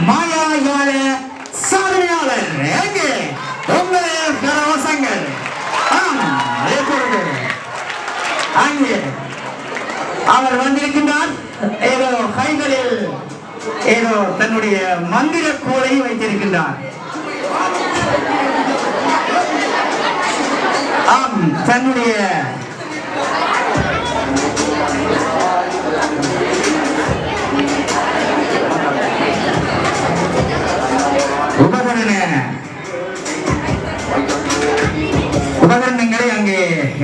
மாயாயால சாதனையாளர் எங்கே உங்களுடைய கரவசங்கள் அங்கே அவர் வந்திருக்கின்றார். ஏதோ கைகளில் ஏதோ தன்னுடைய மந்திர கோலை வைத்திருக்கின்றார். ஆம், தன்னுடைய உபகரணங்களை அங்கே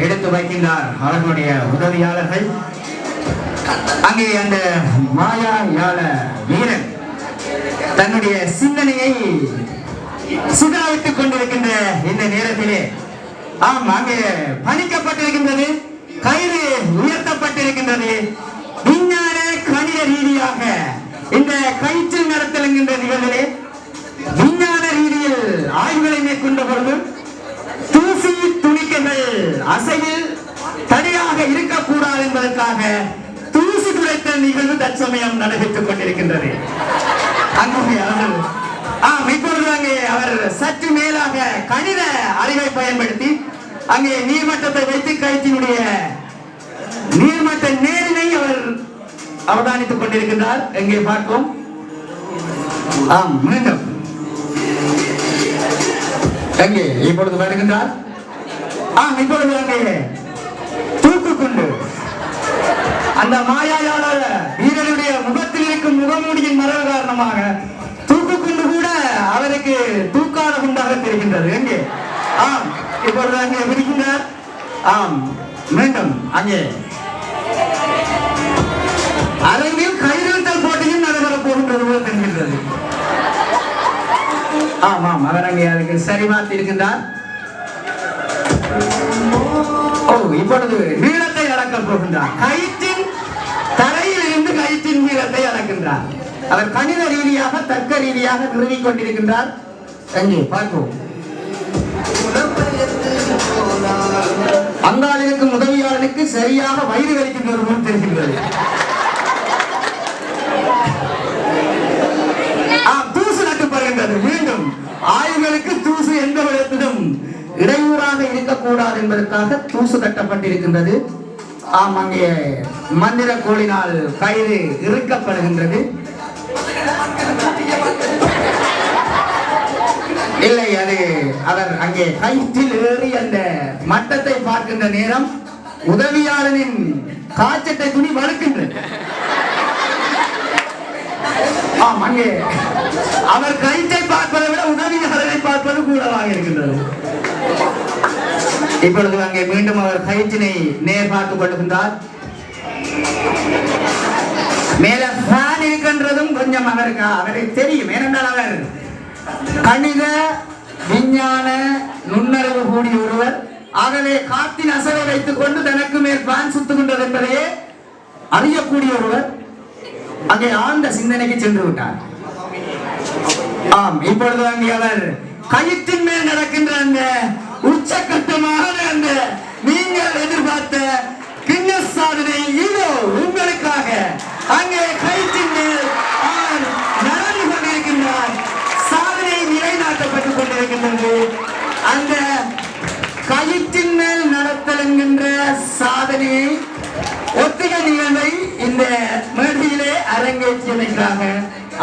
எடுத்து வைக்கின்றார் அவர்களுடைய உதவியாளர்கள். அங்கே அந்த மாயாயால வீரன் தன்னுடைய சிந்தனையை சிதறவிட்டுக் கொண்டிருக்கின்ற இந்த நேரத்திலே ஆம், அங்கே பணிக்கப்பட்டிருக்கின்றது, கயிறு உயர்த்தப்பட்டிருக்கின்றது. விஞ்ஞான கணித ரீதியாக இந்த கயிற்றில் நடத்தல் என்கின்ற நிகழ்விலே விஞ்ஞான ரீதியில் ஆய்வுகளை மேற்கொண்ட பொழுது தூசி துணிக்கைகள் அசைவில் தடையாக இருக்கக்கூடாது என்பதற்காக தூசி துடைத்த நிகழ்வு தற்சமயம் நடைபெற்றுக் கொண்டிருக்கின்றது. இப்பொழுது அங்கே அவர் சற்று மேலாக கணித அறிவை பயன்படுத்தி அங்கே நீர்மட்டத்தை வைத்து கயிற்றினுடைய நீர்மட்ட நேரினை அவர் அவதானித்துக் கொண்டிருக்கின்றார். எங்கே பார்ப்போம். ஆம், மீண்டும் அங்கே இப்பொழுது வருகின்றார். இப்பொழுது அங்கே தூக்கு கொண்டு அந்த மாயாயாளர் வீரனுடைய முகத்தில் இருக்கும் முகமூடியின் மறைவு காரணமாக தூக்கு கொண்டு கூட அவருக்கு தூக்காத குண்டாக தெரிகின்றது. எங்கே இப்பொழுது அங்கே விடுகின்றார். மீண்டும் அங்கே அரங்கில் கயிறுத்தல் போட்டியும் நடைபெறப் போகின்றது போல் தெரிகின்றது. ஆமாம், அவர் அங்கே அதுக்கு சரி மாற்றி இருக்கின்றார். இப்பொழுது நீளத்தை அளக்கப் போகின்றார். கயிற்றின் தரையில் இருந்து கயிற்றின் நீளத்தை அளக்கின்றார். அவர் கணித ரீதியாக தர்க்க ரீதியாக நிறுவிக் கொண்டிருக்கின்றார். அங்கே பார்ப்போம். அங்கால் இருக்கும் உதவியாளனுக்கு சரியாக வயிறு கழிக்கின்றது போல் தெரிகின்றது. தூசு நட்டுப்படுகின்றது. மீண்டும் ஆய்வுகளுக்கு தூசு எந்த விதத்திலும் இடையூறாக இருக்கக்கூடாது என்பதற்காக தூசு கட்டப்பட்டிருக்கின்றது. அங்கே மந்திர கோலினால் கயிறு இறுக்கப்படுகின்றது. இல்லை, அது அவர் அங்கே கயிற்றில் ஏறி அந்த மட்டத்தை பார்க்கின்ற நேரம் உதவியாளனின் காய்ச்சட்டை துணி வழுக்கின்றது. அங்கே அவர் கயிற்றை பார்ப்பதை விட உதவியாளரை பார்ப்பது கூடவாக இருக்கின்றது. இப்பொழுது அங்கே மீண்டும் அவர் கயிற்றினை நேர் பார்த்துக் கொள்கின்றார். மேல ஃபேன் இருக்கின்றதும் கொஞ்சம் அவருக்கு தெரியும். ஏனென்றால் அவர் கணித விஞ்ஞான நுண்ணறிவு கூடிய ஒருவர். ஆகவே காற்றின் அசைவை வைத்துக் கொண்டு தனக்கு மேல் ஃபேன் சுத்துகின்றது என்பதையே அறியக்கூடிய ஒருவர் அங்கே ஆழ்ந்த சிந்தனைக்கு சென்று விட்டார். இப்பொழுது அங்கே அவர் கயிற்றின் மேல் நடக்கின்ற அந்த உச்சகட்டமான அந்த நீங்கள் எதிர்பார்த்த கின்னஸ் சாதனை இதோ உங்களுக்காக அங்கே கயிற்றின் மேல் நடந்து கொண்டிருக்கின்றார். சாதனை நிலைநாட்டப்பட்டுக் கொண்டிருக்கின்றது. அந்த கயிற்றின் மேல் நடத்தல் என்கின்ற சாதனையை ஒத்திகை நிகழ்வை இந்த மேடையிலே அரங்கேற்றியமைக்காக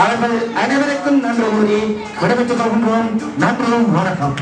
அவர்கள் அனைவருக்கும் நன்றி கூறி விடைபெற்றுக் கொள்கின்றோம். நன்றியும் வணக்கம்.